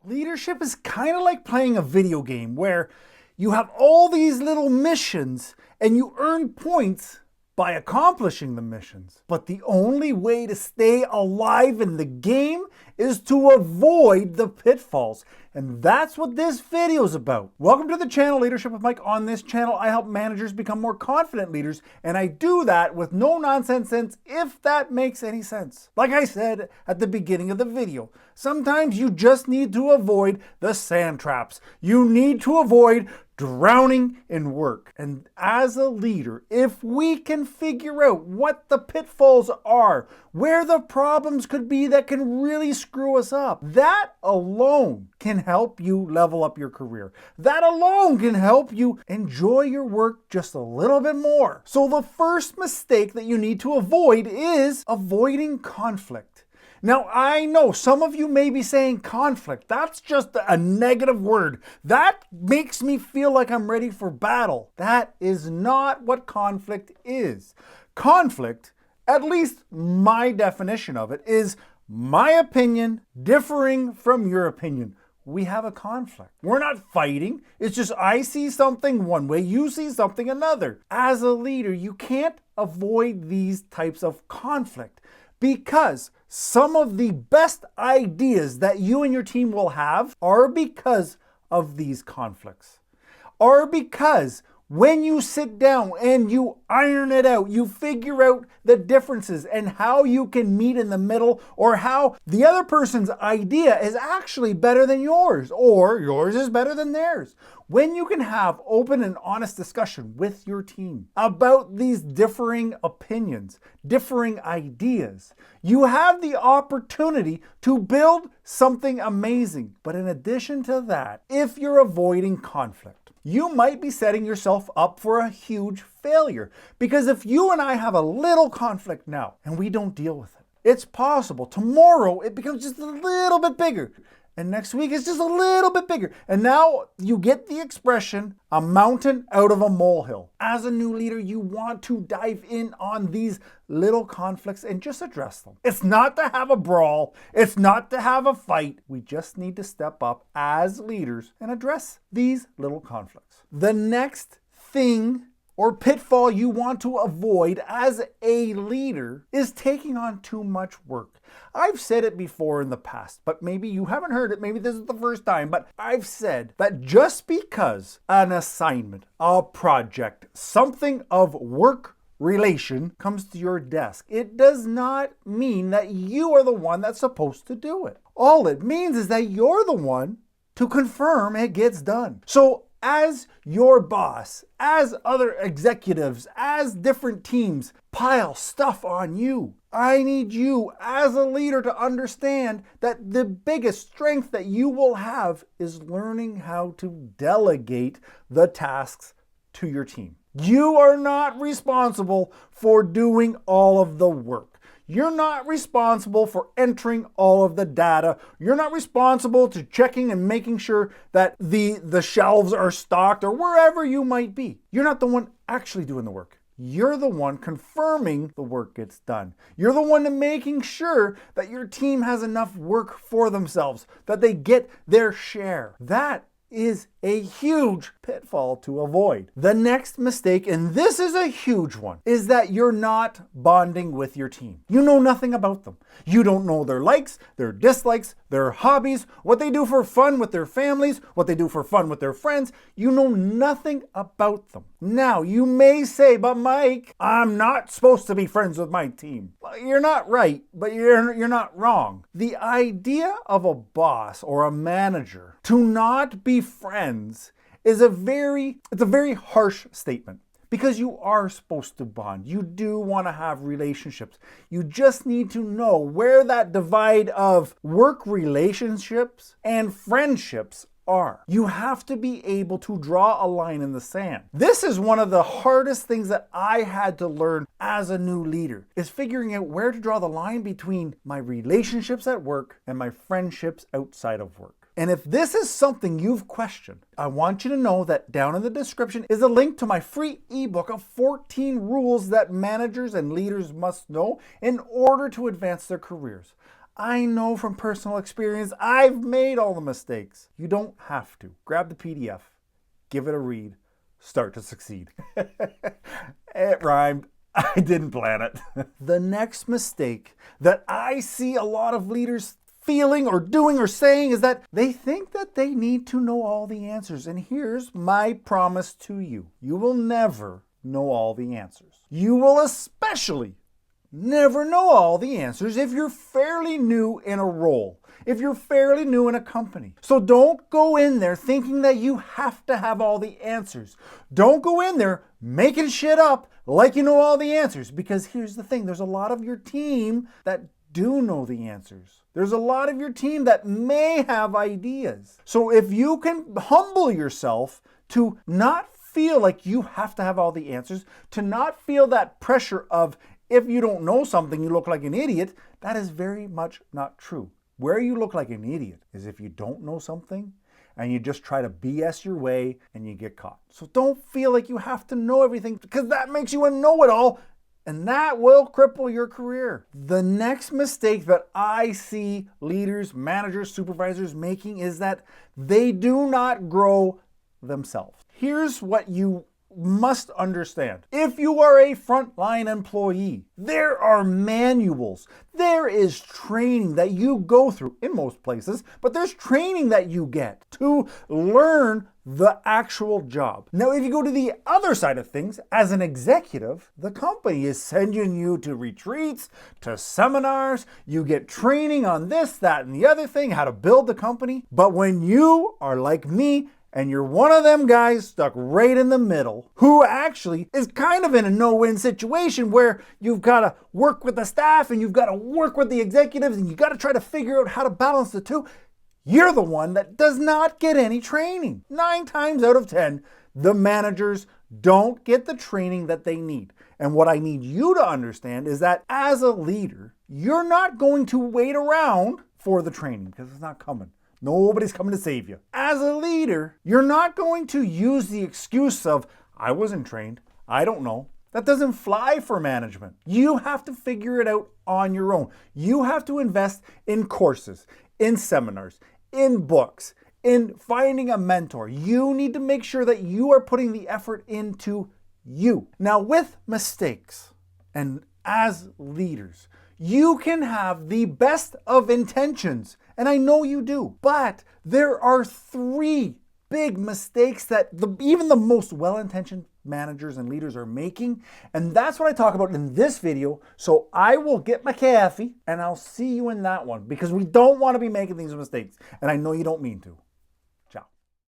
Leadership is kind of like playing a video game where you have all these little missions and you earn points by accomplishing the missions. But the only way to stay alive in the game is to avoid the pitfalls. And that's what this video is about. Welcome to the channel, Leadership with Mike. On this channel, I help managers become more confident leaders, and I do that with no nonsense sense, if that makes any sense. Like I said at the beginning of the video, sometimes you just need to avoid the sand traps. You need to avoid drowning in work. And as a leader, if we can figure out what the pitfalls are, where the problems could be that can really screw us up, that alone can help you level up your career. That alone can help you enjoy your work just a little bit more. So the first mistake that you need to avoid is avoiding conflict. Now, I know some of you may be saying conflict. That's just a negative word. That makes me feel like I'm ready for battle. That is not what conflict is. Conflict, at least my definition of it, is my opinion differing from your opinion. We have a conflict. We're not fighting. It's just I see something one way, you see something another. As a leader, you can't avoid these types of conflict, because some of the best ideas that you and your team will have are because of these conflicts. Are because when you sit down and you iron it out, you figure out the differences and how you can meet in the middle, or how the other person's idea is actually better than yours, or yours is better than theirs. When you can have open and honest discussion with your team about these differing opinions, differing ideas, you have the opportunity to build something amazing. But in addition to that, if you're avoiding conflict, you might be setting yourself up for a huge failure. Because if you and I have a little conflict now and we don't deal with it, it's possible tomorrow it becomes just a little bit bigger. And next week it's just a little bit bigger. And now you get the expression, a mountain out of a molehill. As a new leader, you want to dive in on these little conflicts and just address them. It's not to have a brawl. It's not to have a fight. We just need to step up as leaders and address these little conflicts. The next thing or pitfall you want to avoid as a leader is taking on too much work. I've said it before in the past, but maybe you haven't heard it. Maybe this is the first time, but I've said that just because an assignment, a project, something of work relation comes to your desk, it does not mean that you are the one that's supposed to do it. All it means is that you're the one to confirm it gets done. So as your boss, as other executives, as different teams pile stuff on you, I need you as a leader to understand that the biggest strength that you will have is learning how to delegate the tasks to your team. You are not responsible for doing all of the work. You're not responsible for entering all of the data. You're not responsible to checking and making sure that the shelves are stocked or wherever you might be. You're not the one actually doing the work. You're the one confirming the work gets done. You're the one making sure that your team has enough work for themselves, that they get their share. That is a huge pitfall to avoid. The next mistake, and this is a huge one, is that you're not bonding with your team. You know nothing about them. You don't know their likes, their dislikes, their hobbies, what they do for fun with their families, what they do for fun with their friends. You know nothing about them. Now, you may say, but Mike, I'm not supposed to be friends with my team. Well, you're not right, but you're not wrong. The idea of a boss or a manager to not be friends is a very harsh statement, because you are supposed to bond. You do want to have relationships. You just need to know where that divide of work relationships and friendships are. You have to be able to draw a line in the sand. This is one of the hardest things that I had to learn as a new leader, is figuring out where to draw the line between my relationships at work and my friendships outside of work. And if this is something you've questioned, I want you to know that down in the description is a link to my free ebook of 14 rules that managers and leaders must know in order to advance their careers. I know from personal experience, I've made all the mistakes. You don't have to. Grab the PDF, give it a read, start to succeed. It rhymed. I didn't plan it. The next mistake that I see a lot of leaders feeling or doing or saying is that they think that they need to know all the answers. And here's my promise to you. You will never know all the answers. You will especially never know all the answers if you're fairly new in a role, if you're fairly new in a company. So don't go in there thinking that you have to have all the answers. Don't go in there making shit up like you know all the answers, because here's the thing, there's a lot of your team that do know the answers. There's a lot of your team that may have ideas. So if you can humble yourself to not feel like you have to have all the answers, to not feel that pressure of if you don't know something, you look like an idiot, that is very much not true. Where you look like an idiot is if you don't know something and you just try to BS your way and you get caught. So don't feel like you have to know everything, because that makes you a know-it-all, and that will cripple your career. The next mistake that I see leaders, managers, supervisors making is that they do not grow themselves. Here's what you must understand. If you are a frontline employee, there are manuals. There is training that you go through in most places, but there's training that you get to learn the actual job. Now, if you go to the other side of things, as an executive, the company is sending you to retreats, to seminars, you get training on this, that, and the other thing, how to build the company. But when you are like me, and you're one of them guys stuck right in the middle who actually is kind of in a no-win situation where you've got to work with the staff and you've got to work with the executives and you've got to try to figure out how to balance the two, you're the one that does not get any training. 9 times out of 10, the managers don't get the training that they need. And what I need you to understand is that as a leader, you're not going to wait around for the training because it's not coming. Nobody's coming to save you. As a leader, you're not going to use the excuse of, I wasn't trained, I don't know. That doesn't fly for management. You have to figure it out on your own. You have to invest in courses, in seminars, in books, in finding a mentor. You need to make sure that you are putting the effort into you. Now, with mistakes and as leaders, you can have the best of intentions, and I know you do, but there are 3 big mistakes that even the most well-intentioned managers and leaders are making, and that's what I talk about in this video. So I will get my coffee and I'll see you in that one, because we don't want to be making these mistakes, and I know you don't mean to.